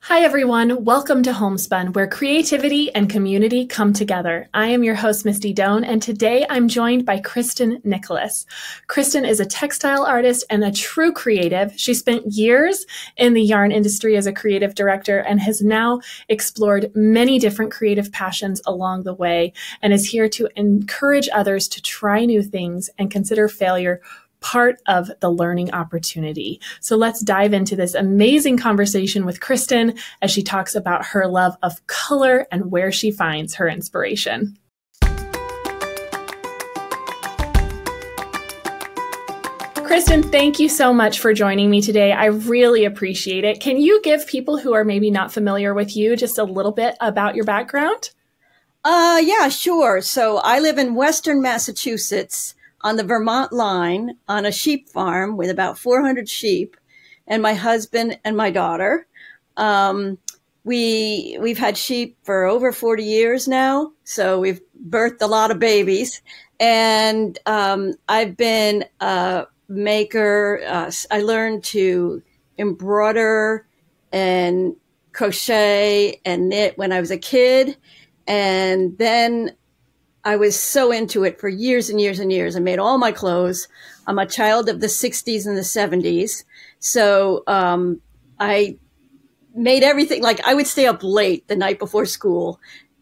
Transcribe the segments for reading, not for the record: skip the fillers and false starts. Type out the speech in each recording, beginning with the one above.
Hi, everyone. Welcome to Homespun, where creativity and community come together. I am your host, Misty, and today I'm joined by Kristin Nicholas. Kristin is a textile artist and a true creative. She spent years in the yarn industry as a creative director and has now explored many different creative passions along the way and is here to encourage others to try new things and consider failure part of the learning opportunity. So let's dive into this amazing conversation with Kristin as she talks about her love of color and where she finds her inspiration. Kristin, thank you so much for joining me today. I really appreciate it. Can you give people who are maybe not familiar with you just a little bit about your background? Yeah, sure. So I live in Western Massachusetts, on the Vermont line on a sheep farm with about 400 sheep, and my husband and my daughter. We've had sheep for over 40 years now, so we've birthed a lot of babies. And I've been a maker. I learned to embroider and crochet and knit when I was a kid, and then I was so into it for years and years and years. I made all my clothes. I'm a child of the 60s and the 70s. So I made everything. Like, I would stay up late the night before school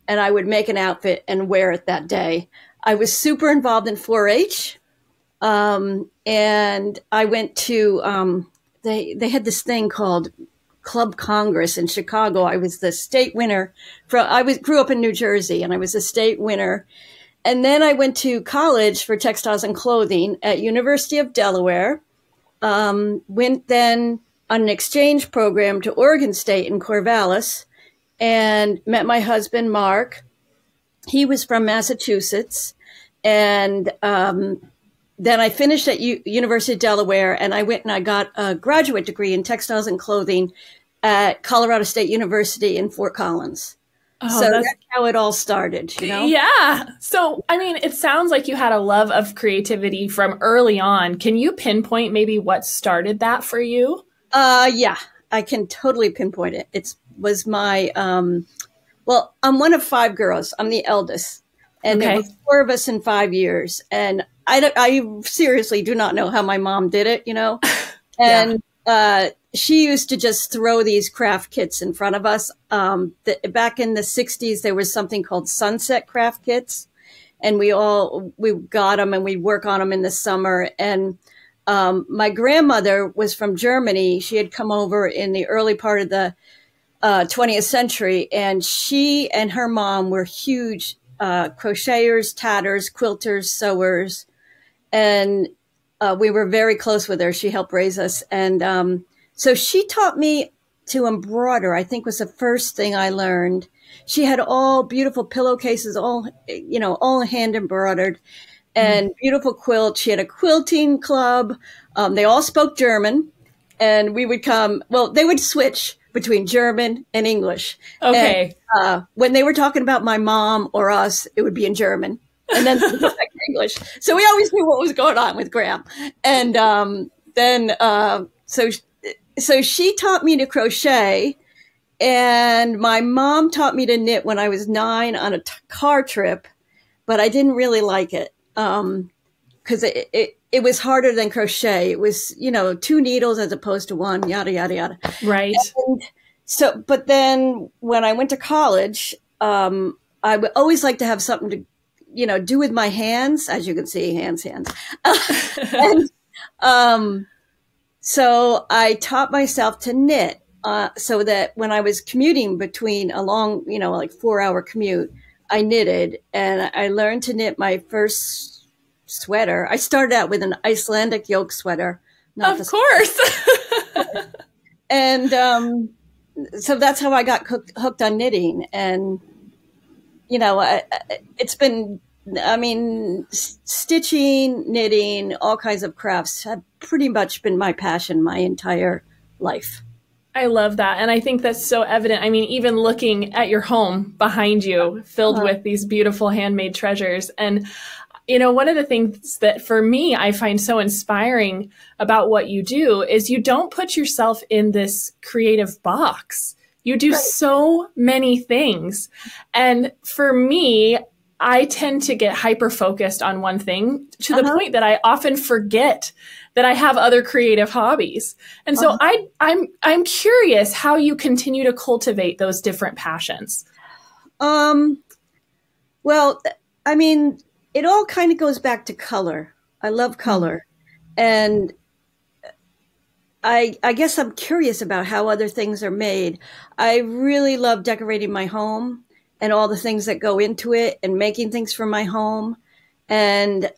and I would make an outfit and wear it that day. I was super involved in 4-H. And I went to, they had this thing called Club Congress in Chicago. I was the state winner. Grew up in New Jersey, and I was a state winner. And then I went to college for textiles and clothing at University of Delaware. Went then on an exchange program to Oregon State in Corvallis, and met my husband, Mark. He was from Massachusetts. And then I finished at University of Delaware, and I went and I got a graduate degree in textiles and clothing at Colorado State University in Fort Collins. Oh, so that's how it all started, you know? Yeah. So, I mean, it sounds like you had a love of creativity from early on. Can you pinpoint maybe what started that for you? Yeah, I can totally pinpoint it. It was my, well, I'm one of 5 girls. I'm the eldest. And there were 4 of us in 5 years. And I seriously do not know how my mom did it, you know? And she used to just throw these craft kits in front of us. Back in the 60s, there was something called sunset craft kits. And we got them and we'd work on them in the summer. And my grandmother was from Germany. She had come over in the early part of the 20th century. And she and her mom were huge crocheters, tatters, quilters, sewers. And we were very close with her. She helped raise us. And so she taught me to embroider, I think was the first thing I learned. She had all beautiful pillowcases, all hand embroidered, and beautiful quilts. She had a quilting club. They all spoke German, and we would they would switch between German and English. Okay. And, when they were talking about my mom or us, it would be in German. And then back to English. So we always knew what was going on with Graham. And so she taught me to crochet, and my mom taught me to knit when I was 9 on a car trip, but I didn't really like it because it was harder than crochet. It was, 2 needles as opposed to 1, yada, yada, yada. Right. And so, but then when I went to college, I would always like to have something to do with my hands, as you can see, hands. And so I taught myself to knit so that when I was commuting between a long, 4-hour commute, I knitted, and I learned to knit my first sweater. I started out with an Icelandic yoke sweater. Of course. And so that's how I got hooked on knitting. And it's been, stitching, knitting, all kinds of crafts have pretty much been my passion my entire life. I love that. And I think that's so evident. I mean, even looking at your home behind you, filled with these beautiful handmade treasures. And, one of the things that for me, I find so inspiring about what you do is you don't put yourself in this creative box. You do so many things. And for me, I tend to get hyper focused on one thing to the point that I often forget that I have other creative hobbies. And so I'm curious how you continue to cultivate those different passions. Well, I mean, it all kind of goes back to color. I love color. And I guess I'm curious about how other things are made. I really love decorating my home and all the things that go into it and making things for my home. And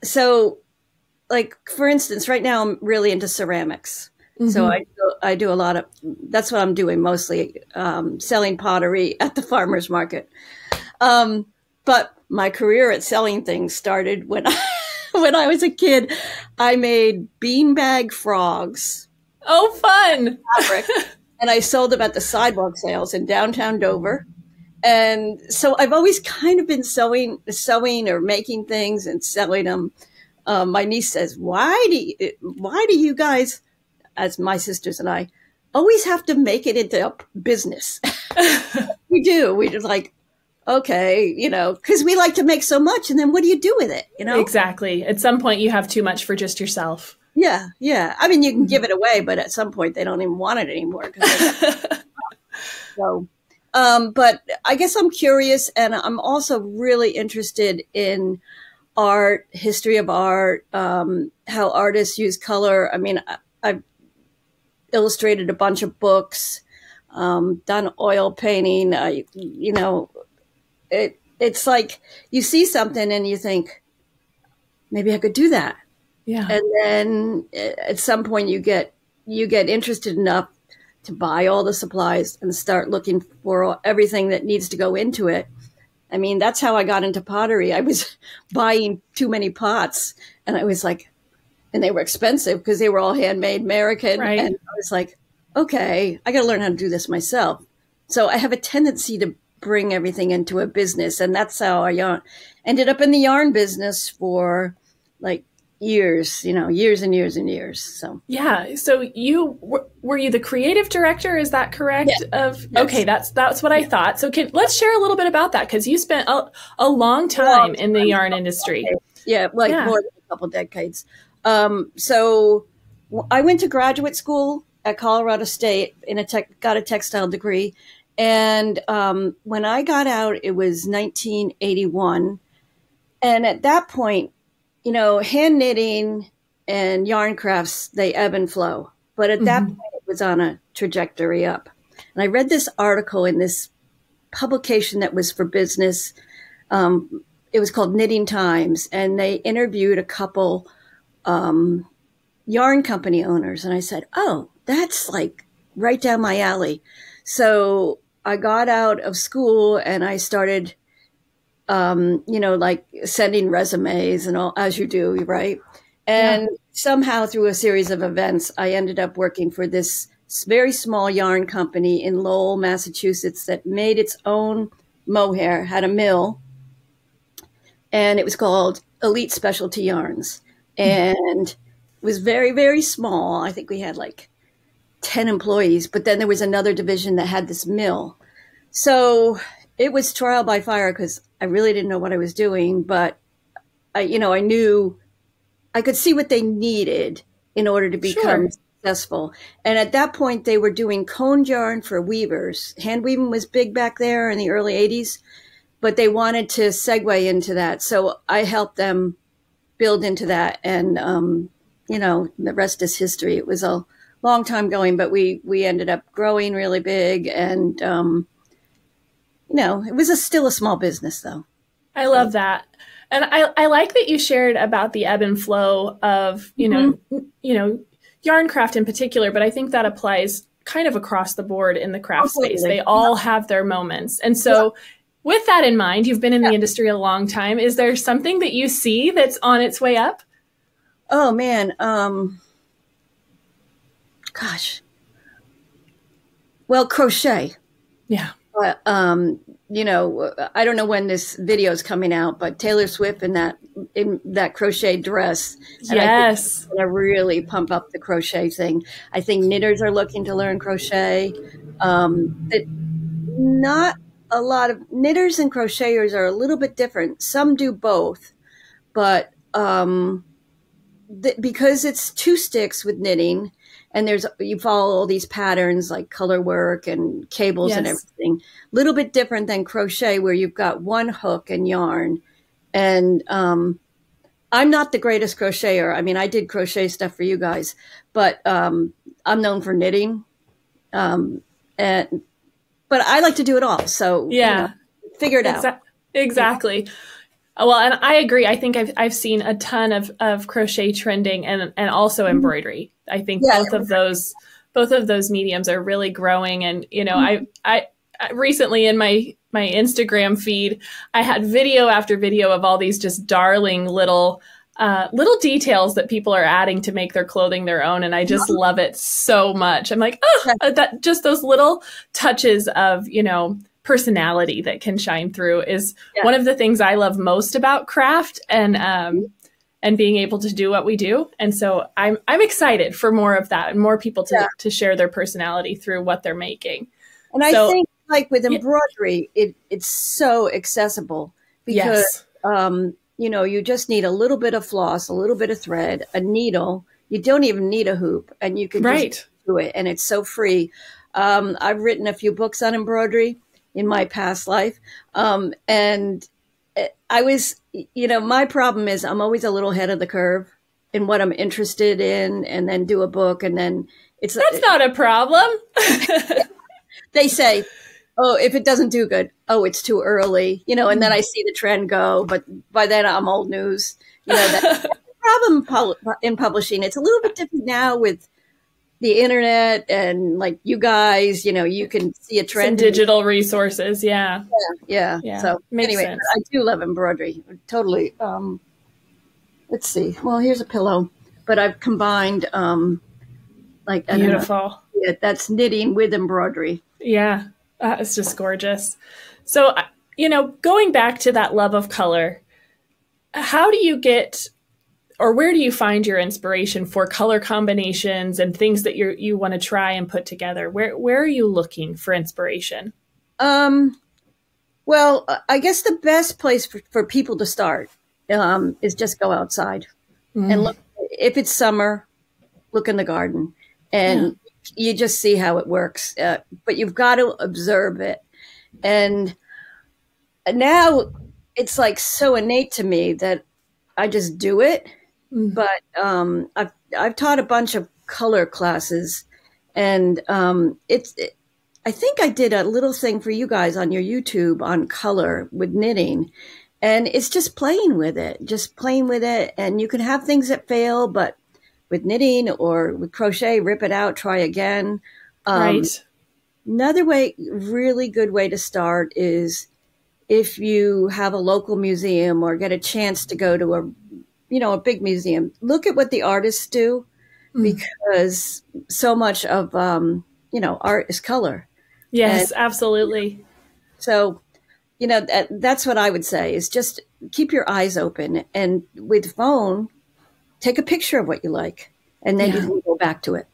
so, like, for instance, right now I'm really into ceramics. So I do a lot of, that's what I'm doing mostly, selling pottery at the farmer's market. But my career at selling things started when when I was a kid. I made beanbag frogs. Oh, fun. Fabric, and I sold them at the sidewalk sales in downtown Dover. And so I've always kind of been sewing or making things and selling them. My niece says, why do you guys, as my sisters and I, always have to make it into a business? We do. We just like, okay, because we like to make so much, and then what do you do with it? Exactly. At some point, you have too much for just yourself. Yeah, yeah. I mean, you can give it away, but at some point, they don't even want it anymore. So, but I guess I'm curious, and I'm also really interested in art, history of art, how artists use color. I mean, I've illustrated a bunch of books, done oil painting. It's like you see something and you think, maybe I could do that. Yeah. And then at some point you get interested enough to buy all the supplies and start looking for everything that needs to go into it. I mean, that's how I got into pottery. I was buying too many pots, and I was like, and they were expensive because they were all handmade American. Right. And I was like, okay, I got to learn how to do this myself. So I have a tendency to bring everything into a business. And that's how I ended up in the yarn business for like years and years and years. So, yeah. So were you the creative director? Is that correct? Yes. Okay. That's what I thought. So let's share a little bit about that. Cause you spent a long time in the yarn industry. Yeah. More than a couple decades. So I went to graduate school at Colorado State got a textile degree. And when I got out, it was 1981. And at that point, hand knitting and yarn crafts, they ebb and flow. But at that point, it was on a trajectory up. And I read this article in this publication that was for business. It was called Knitting Times. And they interviewed a couple yarn company owners. And I said, oh, that's like right down my alley. So I got out of school and I started, like sending resumes and all, as you do, right? And somehow through a series of events, I ended up working for this very small yarn company in Lowell, Massachusetts that made its own mohair, had a mill, and it was called Elite Specialty Yarns. And it was very, very small. I think we had like 10 employees, but then there was another division that had this mill. So it was trial by fire because I really didn't know what I was doing, but I knew I could see what they needed in order to become successful. And at that point they were doing coned yarn for weavers. Hand weaving was big back there in the early 80s, but they wanted to segue into that. So I helped them build into that. And, the rest is history. It was a long time going, but we ended up growing really big. And, it was still a small business though. I love that. And I like that you shared about the ebb and flow of, yarn craft in particular, but I think that applies kind of across the board in the craft space. They all have their moments. And so with that in mind, you've been in the industry a long time. Is there something that you see that's on its way up? Oh man. Gosh. Well, crochet. Yeah. But, you know, I don't know when this video is coming out, but Taylor Swift in that crochet dress. And I think it's going to really pump up the crochet thing. I think knitters are looking to learn crochet. Not a lot of knitters and crocheters are a little bit different. Some do both, but because it's two sticks with knitting, and you follow all these patterns like color work and cables and everything. A little bit different than crochet, where you've got one hook and yarn. And I'm not the greatest crocheter. I mean, I did crochet stuff for you guys, but I'm known for knitting. But I like to do it all. So figure it out. Exactly. Well, and I agree. I think I've seen a ton of crochet trending and also embroidery. I think both of those mediums are really growing. And, you know, I recently in my Instagram feed, I had video after video of all these just darling little details that people are adding to make their clothing their own. And I just love it so much. I'm like, that just those little touches of, you know, personality that can shine through is one of the things I love most about craft and being able to do what we do. And so I'm excited for more of that and more people to share their personality through what they're making. And I think like with embroidery, it's so accessible because, you know, you just need a little bit of floss, a little bit of thread, a needle. You don't even need a hoop, and you can just do it. And it's so free. I've written a few books on embroidery in my past life. And I was, you know, my problem is I'm always a little ahead of the curve in what I'm interested in, and then do a book. And then that's not a problem. They say, oh, if it doesn't do good, oh, it's too early, you know, and then I see the trend go, but by then I'm old news. You know, that's the problem in publishing. It's a little bit different now with the internet and like you guys, you know, you can see a trend. Some digital resources. Yeah. So anyway, I do love embroidery. Totally. Let's see. Well, here's a pillow, but I've combined, like, beautiful. That's knitting with embroidery. Yeah. It's just gorgeous. So, you know, going back to that love of color, how do you get, or where do you find your inspiration for color combinations and things that you want to try and put together? Where are you looking for inspiration? Well, I guess the best place for people to start is just go outside and look. If it's summer, look in the garden, and you just see how it works. But you've got to observe it. And now it's like so innate to me that I just do it. But I've taught a bunch of color classes, and I think I did a little thing for you guys on your YouTube on color with knitting, and it's just playing with it. And you can have things that fail, but with knitting or with crochet, rip it out, try again. Right. Another really good way to start is if you have a local museum or get a chance to go to a big museum, look at what the artists do, because so much of, art is color. Yes, absolutely. So, you know, that's what I would say is just keep your eyes open, and with phone, take a picture of what you like, and then you can go back to it.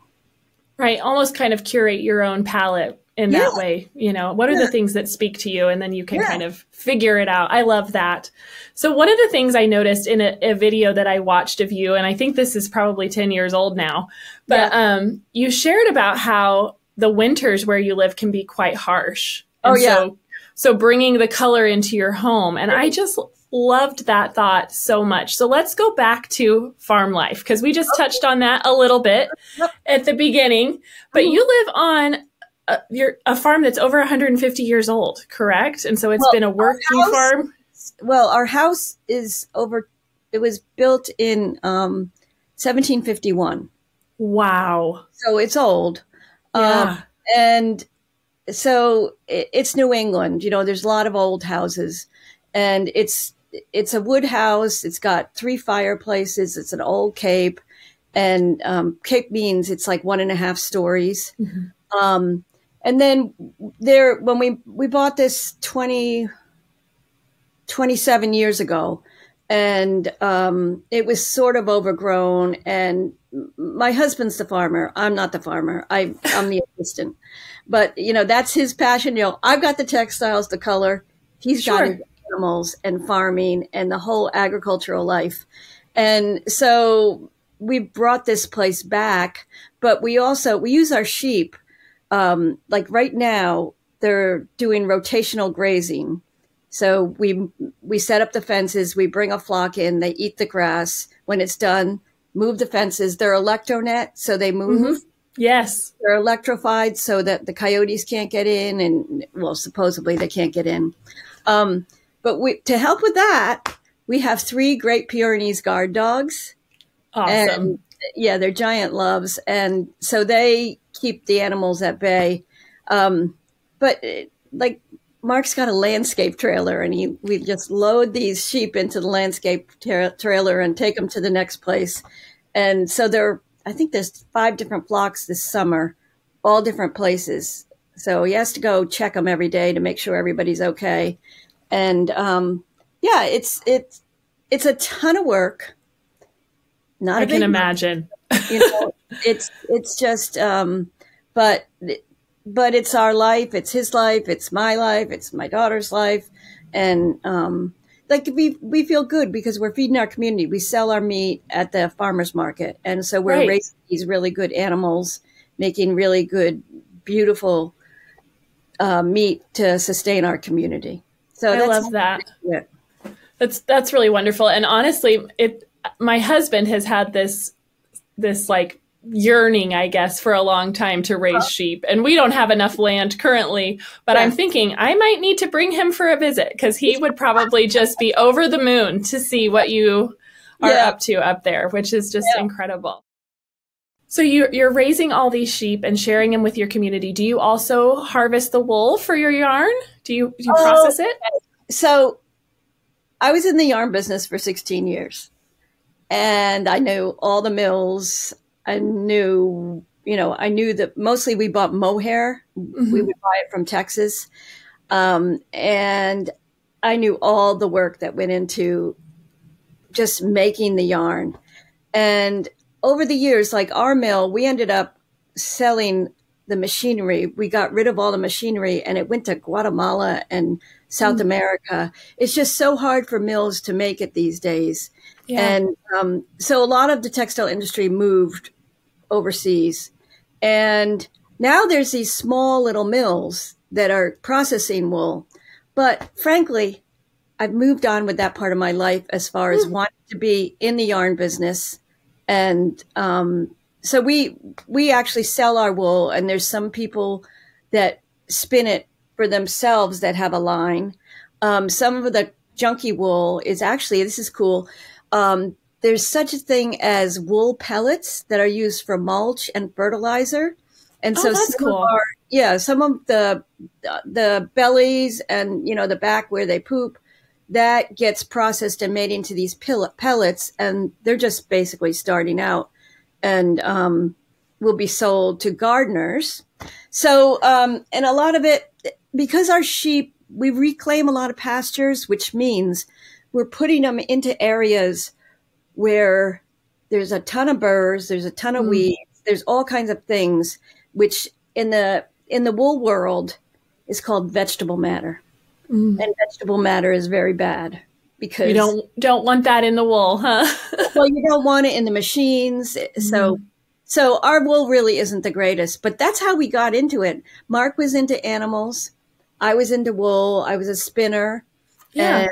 Right. Almost kind of curate your own palette in that way. You know, what are the things that speak to you? And then you can kind of figure it out. I love that. So one of the things I noticed in a video that I watched of you, and I think this is probably 10 years old now, but you shared about how the winters where you live can be quite harsh. And so bringing the color into your home. And I just loved that thought so much. So let's go back to farm life, because we just touched on that a little bit at the beginning. But you live on a farm that's over 150 years old, correct? And so it's been a working farm. Well, our house is it was built in 1751. Wow. So it's old. Yeah. And so it's New England. You know, there's a lot of old houses, and it's a wood house. It's got 3 fireplaces. It's an old cape, and cape means it's like 1.5 stories. And then when we bought this 27 years ago, and it was sort of overgrown, and my husband's the farmer. I'm not the farmer. I'm the assistant. But, that's his passion. I've got the textiles, the color. He's got his animals and farming and the whole agricultural life. And so we brought this place back, but we use our sheep. Like right now, they're doing rotational grazing. So we set up the fences, we bring a flock in, they eat the grass. When it's done, move the fences. They're electronet, so they move. Mm-hmm. Yes. They're electrified so that the coyotes can't get in, and well, supposedly they can't get in. But to help with that, we have 3 Great Pyrenees guard dogs. Awesome. And, yeah, they're giant loves. And so they keep the animals at bay. But like Mark's got a landscape trailer, and we just load these sheep into the landscape trailer and take them to the next place. And so I think there's 5 different flocks this summer, all different places. So he has to go check them every day to make sure everybody's okay. And yeah, it's a ton of work. I can imagine. It's just, but it's our life. It's his life. It's my life. It's my daughter's life. And, like we feel good because we're feeding our community. We sell our meat at the farmer's market. And so we're raising these really good animals, making really good, beautiful, meat to sustain our community. So I love that. That's really wonderful. And honestly, my husband has had this like yearning, I guess, for a long time to raise sheep. And we don't have enough land currently, but I'm thinking I might need to bring him for a visit because he would probably just be over the moon to see what you are up to up there, which is just incredible. So you're raising all these sheep and sharing them with your community. Do you also harvest the wool for your yarn? Do you process it? So I was in the yarn business for 16 years. And I knew all the mills. I knew that mostly we bought mohair. Mm-hmm. We would buy it from Texas. And I knew all the work that went into just making the yarn. And over the years, like our mill, we ended up selling the machinery. We got rid of all the machinery and it went to Guatemala and South America. It's just so hard for mills to make it these days. Yeah. And so a lot of the textile industry moved overseas. And now there's these small little mills that are processing wool. But frankly, I've moved on with that part of my life as far as wanting to be in the yarn business. And so we actually sell our wool, and there's some people that spin it for themselves that have a line. Some of the junky wool is actually, this is cool. There's such a thing as wool pellets that are used for mulch and fertilizer. And so that's cool. Some of the bellies and, the back where they poop, that gets processed and made into these pellets. And they're just basically starting out and will be sold to gardeners. So, and a lot of it, because our sheep, we reclaim a lot of pastures, which means we're putting them into areas where there's a ton of burrs, there's a ton of weeds, there's all kinds of things, which in the wool world is called vegetable matter. And vegetable matter is very bad because you don't want that in the wool, huh? Well, you don't want it in the machines. So our wool really isn't the greatest, but that's how we got into it. Mark was into animals. I was into wool. I was a spinner. Yeah.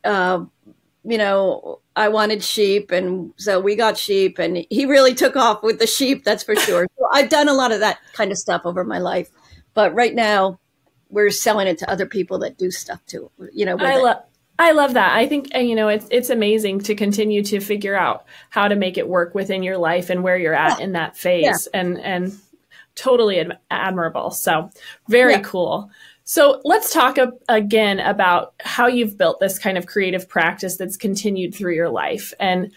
And, I wanted sheep. And so we got sheep, and he really took off with the sheep. That's for sure. So I've done a lot of that kind of stuff over my life. But right now we're selling it to other people that do stuff too, I love that. I think, it's amazing to continue to figure out how to make it work within your life and where you're at in that phase and totally admirable. So very cool. So let's talk again about how you've built this kind of creative practice that's continued through your life and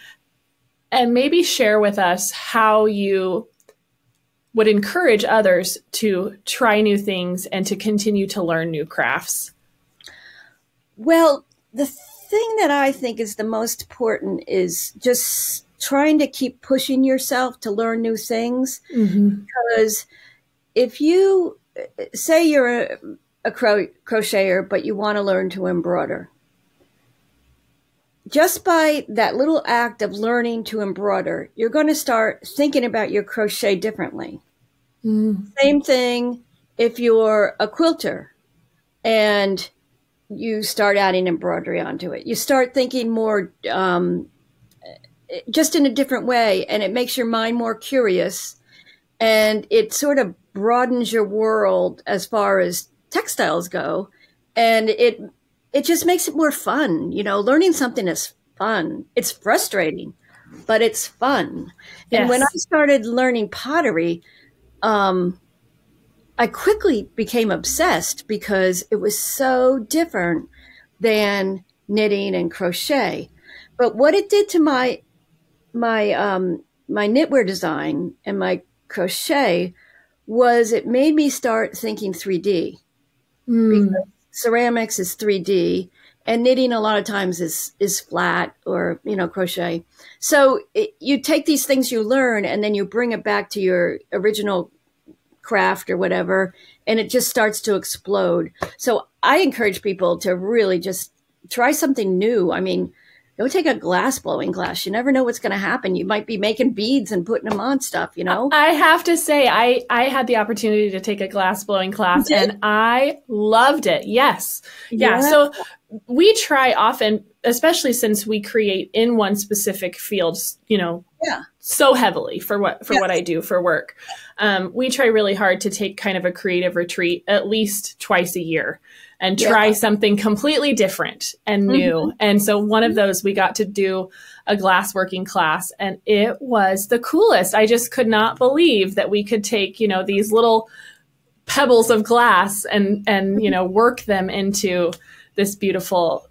maybe share with us how you would encourage others to try new things and to continue to learn new crafts? Well, the thing that I think is the most important is just trying to keep pushing yourself to learn new things. Because if you say you're a crocheter, but you want to learn to embroider, just by that little act of learning to embroider, you're going to start thinking about your crochet differently. Same thing if you're a quilter and you start adding embroidery onto it. You start thinking more just in a different way, and it makes your mind more curious, and it sort of broadens your world as far as textiles go, and it just makes it more fun. You know, learning something is fun. It's frustrating, but it's fun. Yes. And when I started learning pottery, I quickly became obsessed because it was so different than knitting and crochet. But what it did to my knitwear design and my crochet was it made me start thinking 3D. Because ceramics is 3D and knitting a lot of times is flat or, you know, crochet. So you take these things you learn and then you bring it back to your original craft or whatever, and it just starts to explode. So I encourage people to really just try something new. I mean, go take a glass blowing class. You never know what's going to happen. You might be making beads and putting them on stuff, you know? I have to say, I had the opportunity to take a glass blowing class and I loved it. Yes. Yeah. So we try often, especially since we create in one specific field, you know, so heavily for what I do for work. We try really hard to take kind of a creative retreat at least twice a year and try something completely different and new. And so one of those, we got to do a glassworking class, and it was the coolest. I just could not believe that we could take, you know, these little pebbles of glass and you know, work them into this beautiful,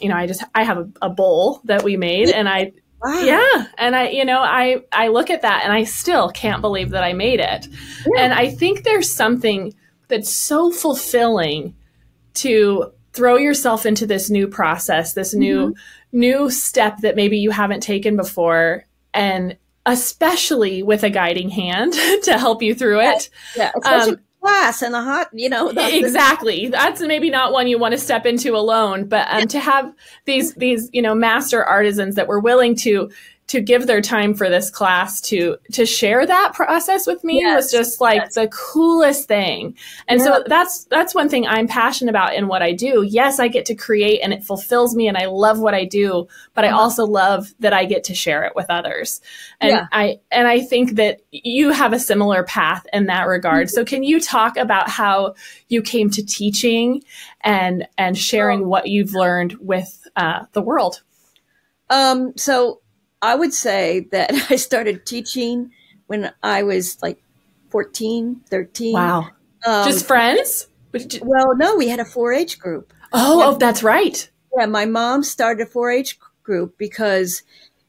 you know, I have a bowl that we made, and and I look at that and I still can't believe that I made it. And I think there's something that's so fulfilling to throw yourself into this new process, this new step that maybe you haven't taken before, and especially with a guiding hand to help you through it. Especially class and the hot, you know. Exactly. That's maybe not one you want to step into alone, but to have these, you know, master artisans that were willing to give their time for this class to share that process with me was just like the coolest thing. And so that's one thing I'm passionate about in what I do. Yes, I get to create and it fulfills me and I love what I do, but I also love that I get to share it with others. And I think that you have a similar path in that regard. So can you talk about how you came to teaching and sharing what you've learned with the world? So I would say that I started teaching when I was like 14, 13. Wow. Just friends? Well, no, we had a 4-H group. Oh, that's right. Yeah, my mom started a 4-H group because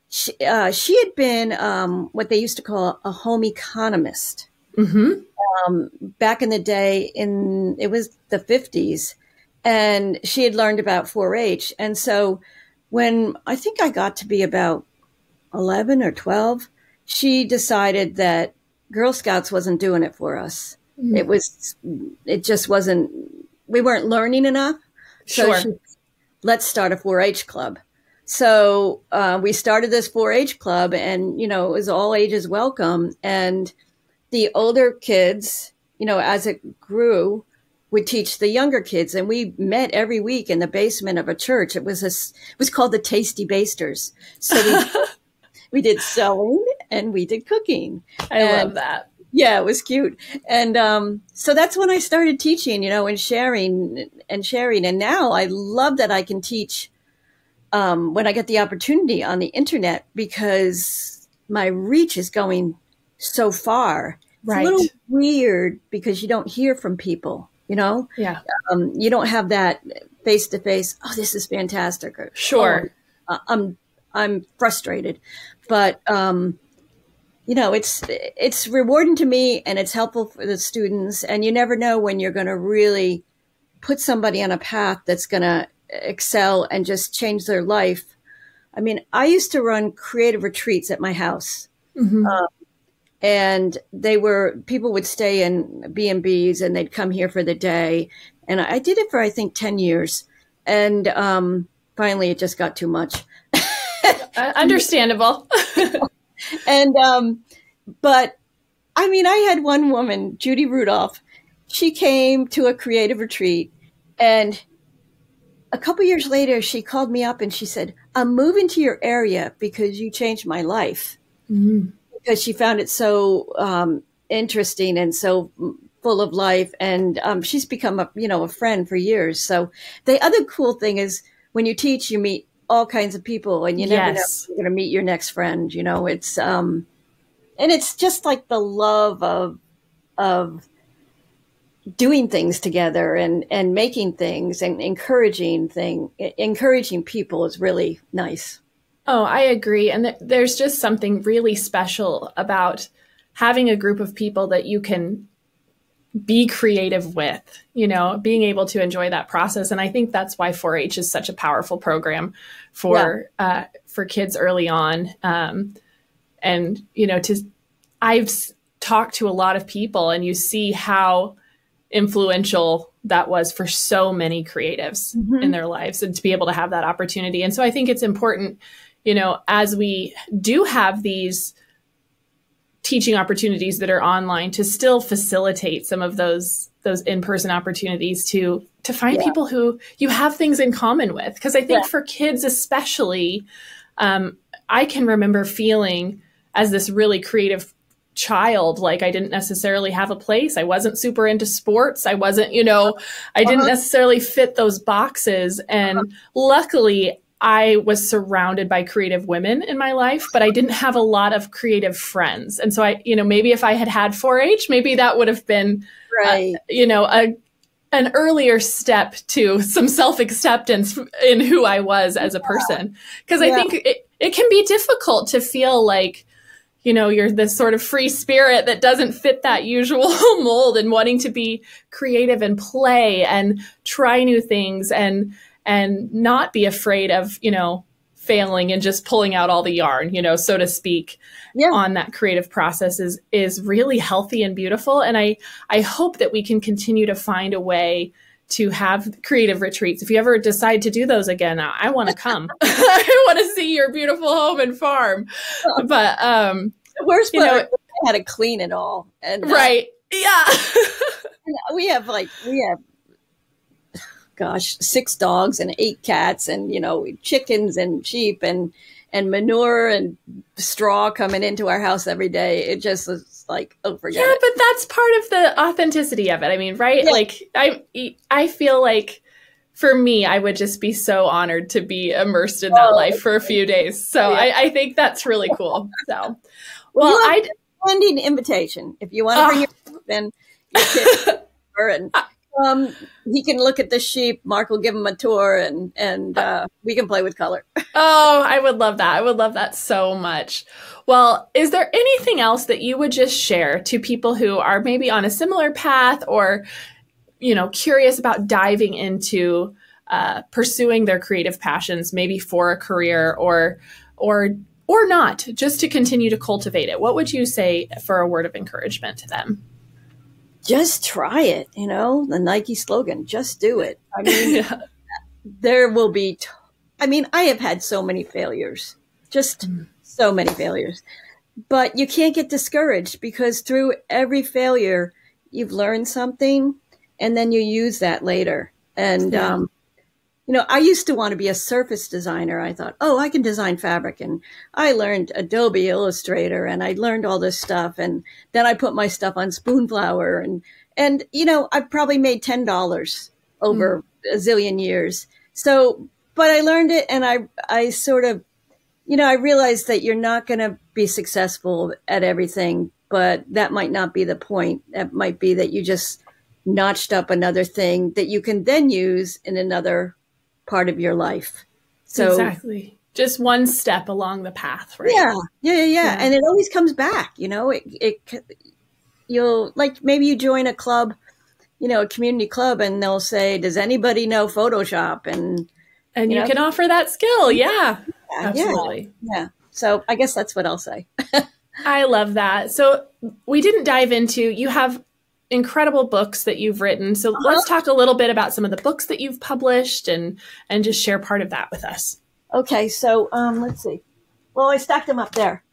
she had been what they used to call a home economist. Back in the day, it was the 50s, and she had learned about 4-H. And so when I think I got to be about 11 or 12, she decided that Girl Scouts wasn't doing it for us. It just wasn't, we weren't learning enough. So let's start a 4-H club. So we started this 4-H club, and, you know, it was all ages welcome. And the older kids, you know, as it grew, would teach the younger kids, and we met every week in the basement of a church. It was called the Tasty Basters. So we did sewing and we did cooking. I love that. Yeah, it was cute. And so that's when I started teaching, you know, and sharing. And now I love that I can teach when I get the opportunity on the internet, because my reach is going so far. It's a little weird because you don't hear from people, you know? Yeah. You don't have that face-to-face, oh, this is fantastic. Or, I'm frustrated. But you know, it's rewarding to me, and it's helpful for the students. And you never know when you're going to really put somebody on a path that's going to excel and just change their life. I mean, I used to run creative retreats at my house. Mm-hmm. And people would stay in B&Bs and they'd come here for the day. And I did it for, I think, 10 years. And finally, it just got too much. Understandable. And, but I mean, I had one woman, Judy Rudolph, she came to a creative retreat, and a couple years later, she called me up and she said, I'm moving to your area because you changed my life. Mm-hmm. Because she found it so interesting and so full of life. And she's become a friend for years. So the other cool thing is when you teach, you meet all kinds of people, and you never know if you're going to meet your next friend. You know, it's and it's just like the love of doing things together and making things and encouraging people is really nice. Oh, I agree. And there's just something really special about having a group of people that you can be creative with, you know, being able to enjoy that process. And I think that's why 4-H is such a powerful program for kids early on. And, you know, I've talked to a lot of people, and you see how influential that was for so many creatives in their lives, and to be able to have that opportunity. And so I think it's important, you know, as we do have these teaching opportunities that are online, to still facilitate some of those in-person opportunities to find people who you have things in common with. Because I think for kids especially, I can remember feeling as this really creative child, like I didn't necessarily have a place. I wasn't super into sports. I wasn't, you know, I didn't necessarily fit those boxes. And luckily, I was surrounded by creative women in my life, but I didn't have a lot of creative friends. And so maybe if I had 4-H, maybe that would have been, an earlier step to some self-acceptance in who I was as a person. Because I think it can be difficult to feel like, you know, you're this sort of free spirit that doesn't fit that usual mold, and wanting to be creative and play and try new things and not be afraid of, you know, failing and just pulling out all the yarn, you know, so to speak, on that creative process is really healthy and beautiful. And I hope that we can continue to find a way to have creative retreats. If you ever decide to do those again, I want to come. I want to see your beautiful home and farm. But the worst part, I had to clean it all. And we have 6 dogs and 8 cats, and, you know, chickens and sheep and manure and straw coming into our house every day. It just was like, oh, forget it. Yeah, but that's part of the authenticity of it. I mean, right? Yeah. Like I feel like for me, I would just be so honored to be immersed in that life for a few days. So I think that's really cool. So, well, I sending an invitation if you want to bring your then you can. And he can look at the sheep. Mark will give him a tour, and we can play with color. Oh, I would love that. I would love that so much. Well, is there anything else that you would just share to people who are maybe on a similar path, or, you know, curious about diving into pursuing their creative passions, maybe for a career or not, just to continue to cultivate it? What would you say for a word of encouragement to them? Just try it, you know, the Nike slogan, just do it. I mean, there will be, I have had so many failures, just so many failures, but you can't get discouraged, because through every failure, you've learned something, and then you use that later. And, you know, I used to want to be a surface designer. I thought, I can design fabric. And I learned Adobe Illustrator, and I learned all this stuff. And then I put my stuff on Spoonflower, and, you know, I probably made $10 over a zillion years. So, but I learned it, and I sort of, you know, I realized that you're not going to be successful at everything, but that might not be the point. That might be that you just notched up another thing that you can then use in another part of your life. So exactly. just one step along the path, right? Yeah. And it always comes back, you'll like, maybe you join a club, a community club, and they'll say, does anybody know Photoshop? And you can offer that skill. Yeah, absolutely. Yeah. So I guess that's what I'll say. I love that. So we didn't dive into, you have incredible books that you've written. So let's talk a little bit about some of the books that you've published and just share part of that with us. Okay. So let's see. Well, I stacked them up there.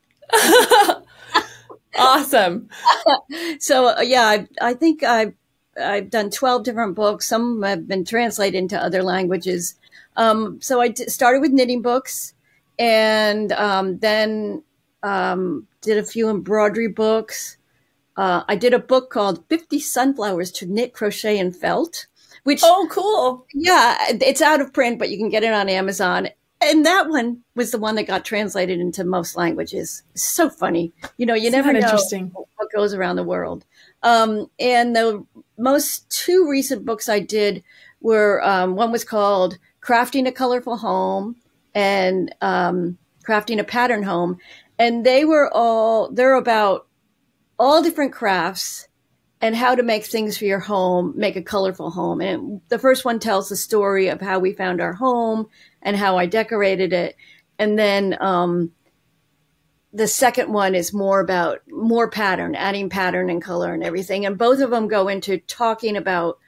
Awesome. So I think I've done 12 different books. Some have been translated into other languages. So I started with knitting books, and then did a few embroidery books. I did a book called 50 Sunflowers to Knit, Crochet, and Felt, which... Oh, cool. Yeah, it's out of print, but you can get it on Amazon. And that one was the one that got translated into most languages. It's so funny. You never know what goes around the world. And the most two recent books I did were, one was called Crafting a Colorful Home and Crafting a Pattern Home. And they're about all different crafts and how to make things for your home, make a colorful home. And the first one tells the story of how we found our home and how I decorated it. And then the second one is more about more pattern, adding pattern and color and everything. And both of them go into talking about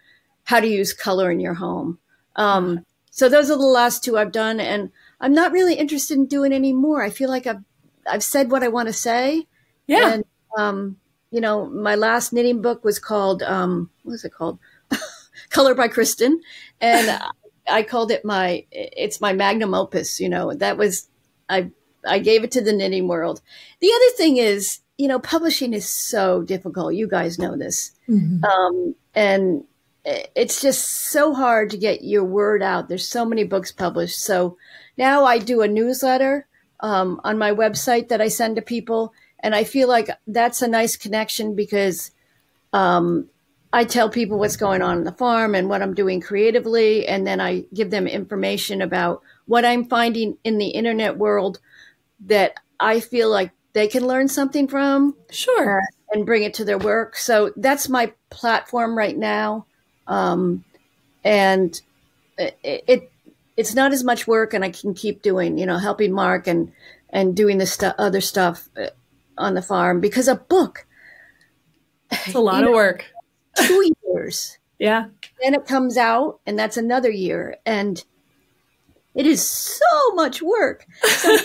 how to use color in your home. So those are the last two I've done. And I'm not really interested in doing any more. I feel like I've said what I want to say. Yeah. And, my last knitting book was called, what was it called? Color by Kristin. And I called it it's my magnum opus. That was, I gave it to the knitting world. The other thing is, publishing is so difficult. You guys know this. Mm-hmm. And it's just so hard to get your word out. There's so many books published. So now I do a newsletter on my website that I send to people. And I feel like that's a nice connection because I tell people what's going on the farm and what I'm doing creatively. And then I give them information about what I'm finding in the internet world that I feel like they can learn something from. Sure. And bring it to their work. So that's my platform right now. And it's not as much work, and I can keep doing, helping Mark and doing the other stuff on the farm, because a book, it's a lot of work. 2 years. Yeah. Then it comes out, and that's another year. And it is so much work. So I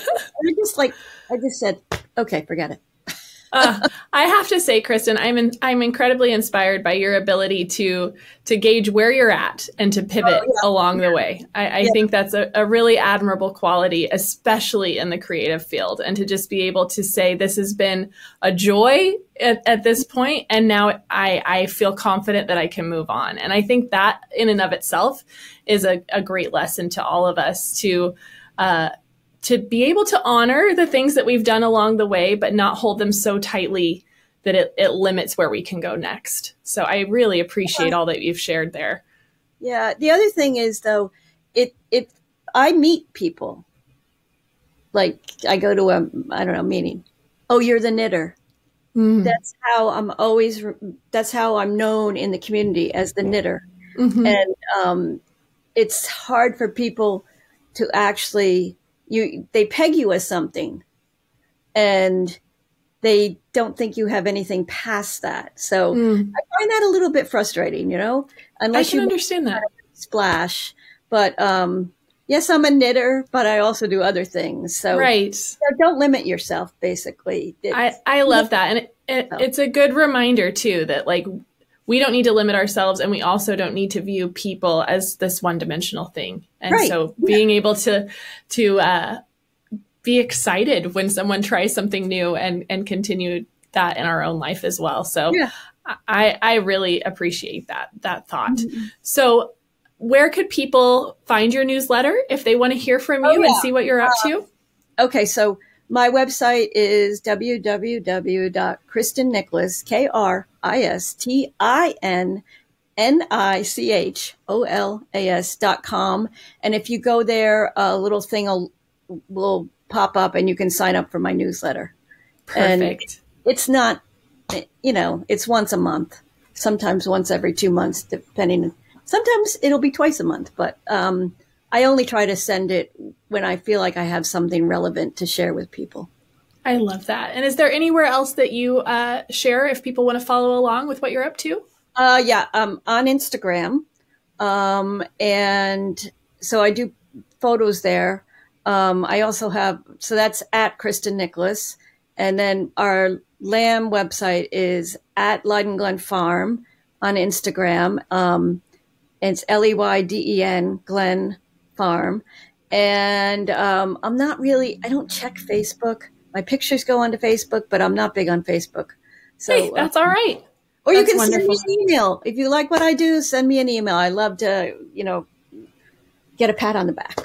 just said, okay, forget it. I have to say, Kristin, I'm incredibly inspired by your ability to gauge where you're at and to pivot along the way. I think that's a really admirable quality, especially in the creative field, and to just be able to say, this has been a joy at this point, and now I feel confident that I can move on. And I think that in and of itself is a great lesson to all of us to be able to honor the things that we've done along the way, but not hold them so tightly that it limits where we can go next. So I really appreciate all that you've shared there. Yeah. The other thing is, though, I meet people, like I go to a meeting. Oh, you're the knitter. Mm. That's how I'm known in the community, as the knitter. Mm-hmm. And it's hard for people to actually, they peg you as something, and they don't think you have anything past that. So I find that a little bit frustrating, unless I can understand that. Splash. But yes, I'm a knitter, but I also do other things. So right. Don't limit yourself, basically. I love that. And it's a good reminder too, that like, we don't need to limit ourselves, and we also don't need to view people as this one-dimensional thing. And so being able to be excited when someone tries something new and continue that in our own life as well. So I really appreciate that thought. Mm-hmm. So where could people find your newsletter if they want to hear from you and see what you're up to? Okay, so my website is www.KristinNicholas, KristinNicholas.com. And if you go there, a little thing will will pop up and you can sign up for my newsletter. Perfect. And it's not, it's once a month, sometimes once every 2 months, depending. Sometimes it'll be twice a month, but I only try to send it when I feel like I have something relevant to share with people. I love that. And is there anywhere else that you share if people want to follow along with what you're up to? On Instagram. And so I do photos there. I also have, so that's at Kristin Nicholas. And then our lamb website is at Leiden Glen Farm on Instagram. It's LEYDEN Glen Farm. And I don't check Facebook. My pictures go onto Facebook, but I'm not big on Facebook. So hey, that's all right. Or you can send me an email. If you like what I do, send me an email. I love to, get a pat on the back.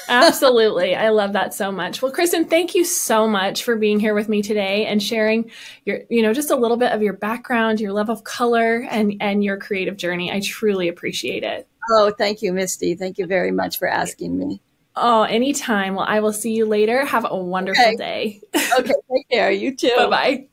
Absolutely. I love that so much. Well, Kristin, thank you so much for being here with me today and sharing your, just a little bit of your background, your love of color and your creative journey. I truly appreciate it. Oh, thank you, Misty. Thank you very much for asking me. Oh, anytime. Well, I will see you later. Have a wonderful day. Okay. Take care. You too. Bye-bye.